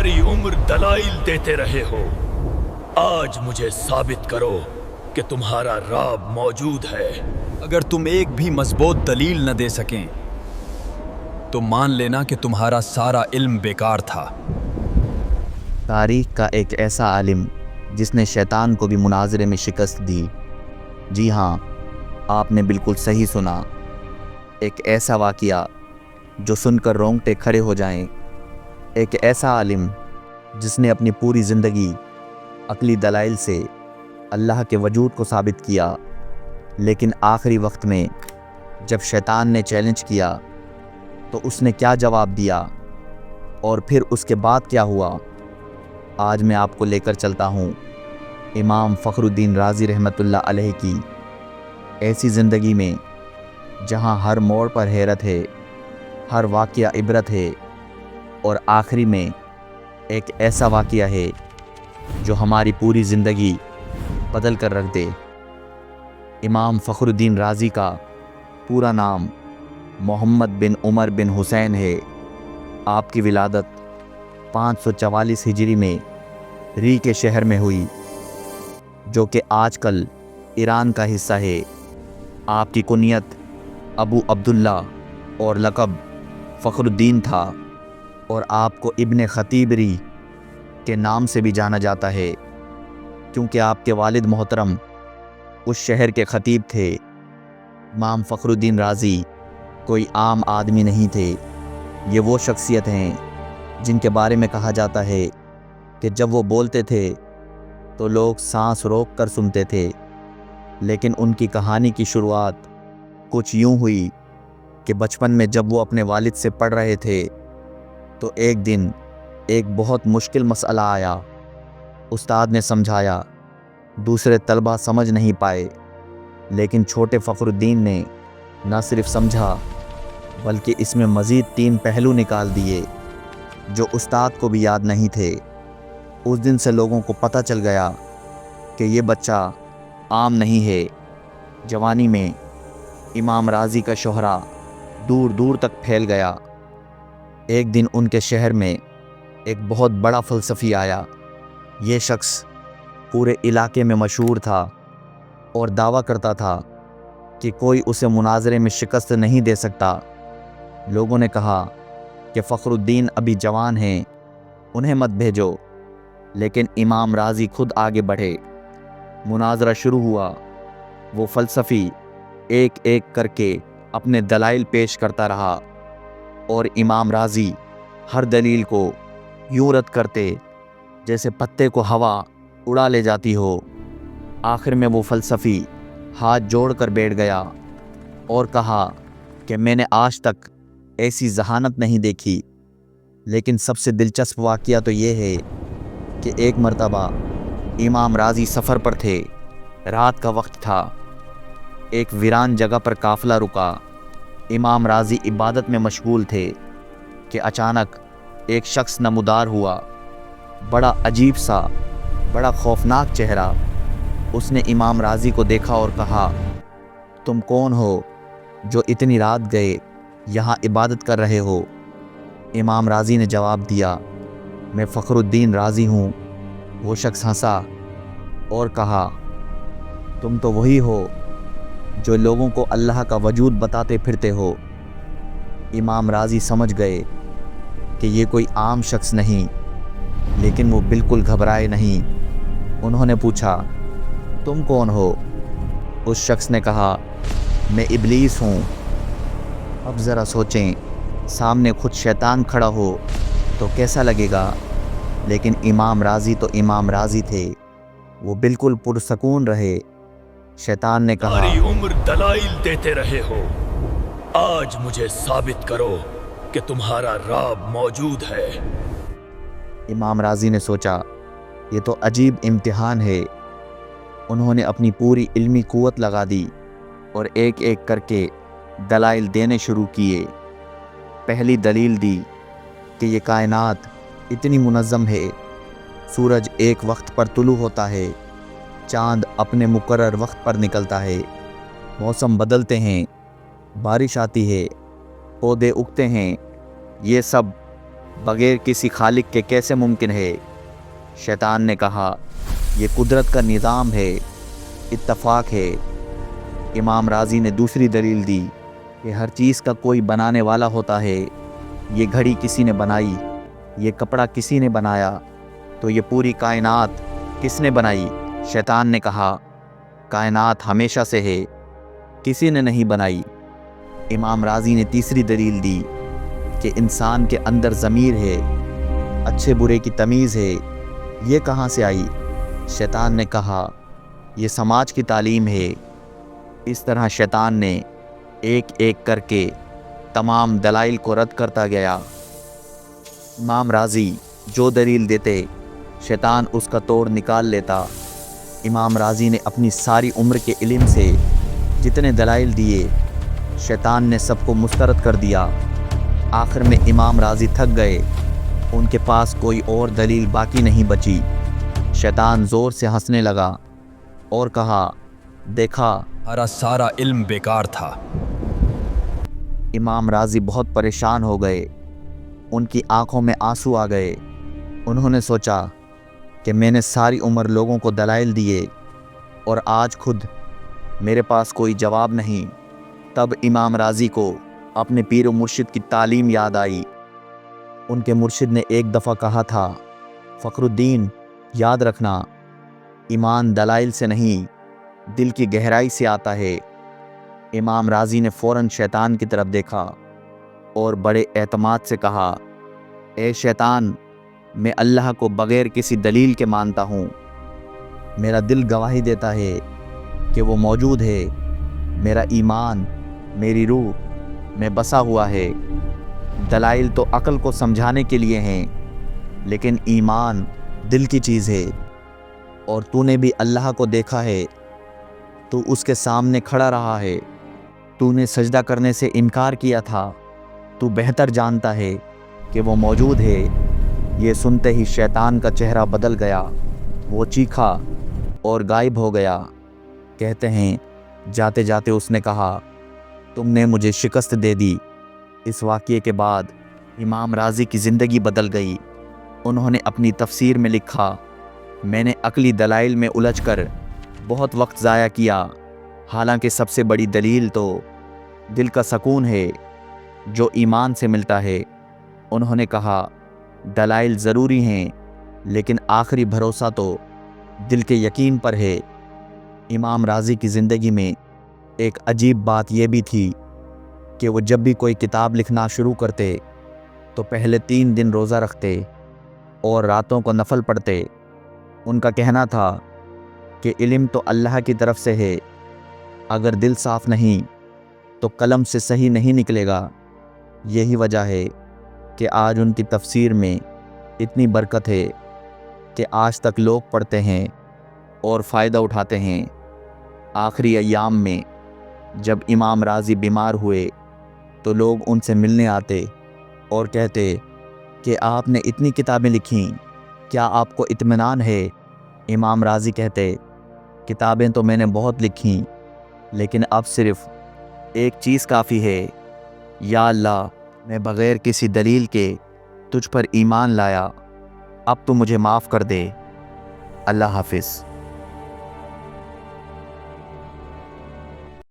सारी उम्र दलाइल देते रहे हो, आज मुझे साबित करो कि तुम्हारा रब मौजूद है। अगर तुम एक भी मजबूत दलील न दे सकें तो मान लेना कि तुम्हारा सारा इल्म बेकार था। तारीख का एक ऐसा आलिम जिसने शैतान को भी मुनाजरे में शिकस्त दी। जी हाँ, आपने बिल्कुल सही सुना। एक ऐसा वाक़या जो सुनकर रोंगटे खड़े हो जाएं। एक ऐसा आलिम जिसने अपनी पूरी ज़िंदगी अक्ली दलाइल से अल्लाह के वजूद को साबित किया, लेकिन आखिरी वक्त में जब शैतान ने चैलेंज किया तो उसने क्या जवाब दिया और फिर उसके बाद क्या हुआ, आज मैं आपको लेकर चलता हूँ इमाम फ़खरुद्दीन राज़ी रहमतुल्लाह अलैह की ऐसी ज़िंदगी में जहाँ हर मोड़ पर हैरत है, हर वाक़या इबरत है और आखिरी में एक ऐसा वाक़या है जो हमारी पूरी ज़िंदगी बदल कर रख दे। इमाम फ़खरुद्दीन राज़ी का पूरा नाम मोहम्मद बिन उमर बिन हुसैन है। आपकी विलादत 544 हिजरी में री के शहर में हुई, जो कि आजकल ईरान का हिस्सा है। आपकी कुनियत अबू अब्दुल्ला और लक़ब फ़खरुद्दीन था और आपको इब्ने ख़तीबरी के नाम से भी जाना जाता है, क्योंकि आपके वालिद मोहतरम उस शहर के ख़तीब थे। इमाम फ़खरुद्दीन राज़ी कोई आम आदमी नहीं थे। ये वो शख्सियत हैं जिनके बारे में कहा जाता है कि जब वो बोलते थे तो लोग सांस रोक कर सुनते थे। लेकिन उनकी कहानी की शुरुआत कुछ यूं हुई कि बचपन में जब वो अपने वालिद से पढ़ रहे थे तो एक दिन एक बहुत मुश्किल मसला आया। उस्ताद ने समझाया, दूसरे तलबा समझ नहीं पाए, लेकिन छोटे फ़खरुद्दीन ने न सिर्फ समझा बल्कि इसमें मज़ीद 3 पहलू निकाल दिए जो उस्ताद को भी याद नहीं थे। उस दिन से लोगों को पता चल गया कि ये बच्चा आम नहीं है। जवानी में इमाम राज़ी का शोहरा दूर दूर तक फैल गया। एक दिन उनके शहर में एक बहुत बड़ा फ़लसफ़ी आया। ये शख्स पूरे इलाके में मशहूर था और दावा करता था कि कोई उसे मुनाजरे में शिकस्त नहीं दे सकता। लोगों ने कहा कि फ़खरुद्दीन अभी जवान हैं, उन्हें मत भेजो, लेकिन इमाम राज़ी खुद आगे बढ़े। मुनाजरा शुरू हुआ। वो फ़लसफ़ी एक एक करके अपने दलाइल पेश करता रहा और इमाम राज़ी हर दलील को यूं रद्द करते जैसे पत्ते को हवा उड़ा ले जाती हो। आखिर में वो फ़लसफ़ी हाथ जोड़ कर बैठ गया और कहा कि मैंने आज तक ऐसी ज़हानत नहीं देखी। लेकिन सबसे दिलचस्प वाक़या तो ये है कि एक मर्तबा इमाम राज़ी सफ़र पर थे। रात का वक्त था। एक वीरान जगह पर काफ़िला रुका। इमाम राज़ी इबादत में मशगूल थे कि अचानक एक शख्स नमूदार हुआ। बड़ा अजीब सा, बड़ा खौफनाक चेहरा। उसने इमाम राज़ी को देखा और कहा, तुम कौन हो जो इतनी रात गए यहाँ इबादत कर रहे हो? इमाम राज़ी ने जवाब दिया, मैं फ़खरुद्दीन राज़ी हूँ। वो शख्स हंसा और कहा, तुम तो वही हो जो लोगों को अल्लाह का वजूद बताते फिरते हो। इमाम राज़ी समझ गए कि ये कोई आम शख्स नहीं, लेकिन वो बिल्कुल घबराए नहीं। उन्होंने पूछा, तुम कौन हो? उस शख्स ने कहा, मैं इब्लीस हूँ। अब ज़रा सोचें, सामने खुद शैतान खड़ा हो तो कैसा लगेगा? लेकिन इमाम राज़ी तो इमाम राज़ी थे। वो बिल्कुल पुरसकून रहे। शैतान ने कहा, सारी उम्र दलाइल देते रहे हो, आज मुझे साबित करो कि तुम्हारा रब मौजूद है। इमाम राज़ी ने सोचा, ये तो अजीब इम्तिहान है। उन्होंने अपनी पूरी इल्मी क़ुव्वत लगा दी और एक एक करके दलाइल देने शुरू किए। पहली दलील दी कि ये कायनात इतनी मुनज़्ज़म है। सूरज एक वक्त पर तुलू होता है, चाँद अपने मुकर्रर वक्त पर निकलता है, मौसम बदलते हैं, बारिश आती है, पौधे उगते हैं। ये सब بغیر کسی خالق کے کیسے ممکن ہے؟ شیطان نے کہا یہ قدرت کا نظام ہے، اتفاق ہے۔ امام راضی نے دوسری دلیل دی کہ ہر چیز کا کوئی بنانے والا ہوتا ہے۔ یہ گھڑی کسی نے بنائی، یہ کپڑا کسی نے بنایا، تو یہ پوری کائنات کس نے بنائی؟ شیطان نے کہا کائنات ہمیشہ سے ہے، کسی نے نہیں بنائی۔ امام راضی نے تیسری دلیل دی کہ انسان کے اندر ضمیر ہے، اچھے برے کی تمیز ہے، یہ کہاں سے آئی؟ شیطان نے کہا یہ سماج کی تعلیم ہے۔ اس طرح شیطان نے ایک ایک کر کے تمام دلائل کو رد کرتا گیا۔ امام راضی جو دلیل دیتے شیطان اس کا توڑ نکال لیتا۔ امام راضی نے اپنی ساری عمر کے علم سے جتنے دلائل دیے شیطان نے سب کو مسترد کر دیا۔ آخر میں امام راضی تھک گئے، ان کے پاس کوئی اور دلیل باقی نہیں بچی۔ شیطان زور سے ہنسنے لگا اور کہا دیکھا تمہارا سارا علم بیکار تھا۔ امام راضی بہت پریشان ہو گئے، ان کی آنکھوں میں آنسو آ گئے۔ انہوں نے سوچا کہ میں نے ساری عمر لوگوں کو دلائل دیے اور آج خود میرے پاس کوئی جواب نہیں۔ تب امام راضی کو اپنے پیر و مرشد کی تعلیم یاد آئی۔ ان کے مرشد نے ایک دفعہ کہا تھا فخر الدین یاد رکھنا، ایمان دلائل سے نہیں دل کی گہرائی سے آتا ہے۔ امام راضی نے فوراً شیطان کی طرف دیکھا اور بڑے اعتماد سے کہا اے شیطان، میں اللہ کو بغیر کسی دلیل کے مانتا ہوں۔ میرا دل گواہی دیتا ہے کہ وہ موجود ہے۔ میرا ایمان، میری روح میں بسا ہوا ہے۔ دلائل تو عقل کو سمجھانے کے لیے ہیں، لیکن ایمان دل کی چیز ہے۔ اور تو نے بھی اللہ کو دیکھا ہے، تو اس کے سامنے کھڑا رہا ہے، تو نے سجدہ کرنے سے انکار کیا تھا، تو بہتر جانتا ہے کہ وہ موجود ہے۔ یہ سنتے ہی شیطان کا چہرہ بدل گیا، وہ چیخا اور غائب ہو گیا۔ کہتے ہیں جاتے جاتے اس نے کہا تم نے مجھے شکست دے دی۔ اس واقعے کے بعد امام راضی کی زندگی بدل گئی۔ انہوں نے اپنی تفسیر میں لکھا میں نے عقلی دلائل میں الجھ کر بہت وقت ضائع کیا، حالانکہ سب سے بڑی دلیل تو دل کا سکون ہے جو ایمان سے ملتا ہے۔ انہوں نے کہا دلائل ضروری ہیں، لیکن آخری بھروسہ تو دل کے یقین پر ہے۔ امام راضی کی زندگی میں ایک عجیب بات یہ بھی تھی کہ وہ جب بھی کوئی کتاب لکھنا شروع کرتے تو پہلے 3 دن روزہ رکھتے اور راتوں کو نفل پڑھتے۔ ان کا کہنا تھا کہ علم تو اللہ کی طرف سے ہے، اگر دل صاف نہیں تو قلم سے صحیح نہیں نکلے گا۔ یہی وجہ ہے کہ آج ان کی تفسیر میں اتنی برکت ہے کہ آج تک لوگ پڑھتے ہیں اور فائدہ اٹھاتے ہیں۔ آخری ایام میں جب امام راضی بیمار ہوئے تو لوگ ان سے ملنے آتے اور کہتے کہ آپ نے اتنی کتابیں لکھیں، کیا آپ کو اطمینان ہے؟ امام راضی کہتے کتابیں تو میں نے بہت لکھیں، لیکن اب صرف ایک چیز کافی ہے۔ یا اللہ، میں بغیر کسی دلیل کے تجھ پر ایمان لایا، اب تو مجھے معاف کر دے۔ اللہ حافظ۔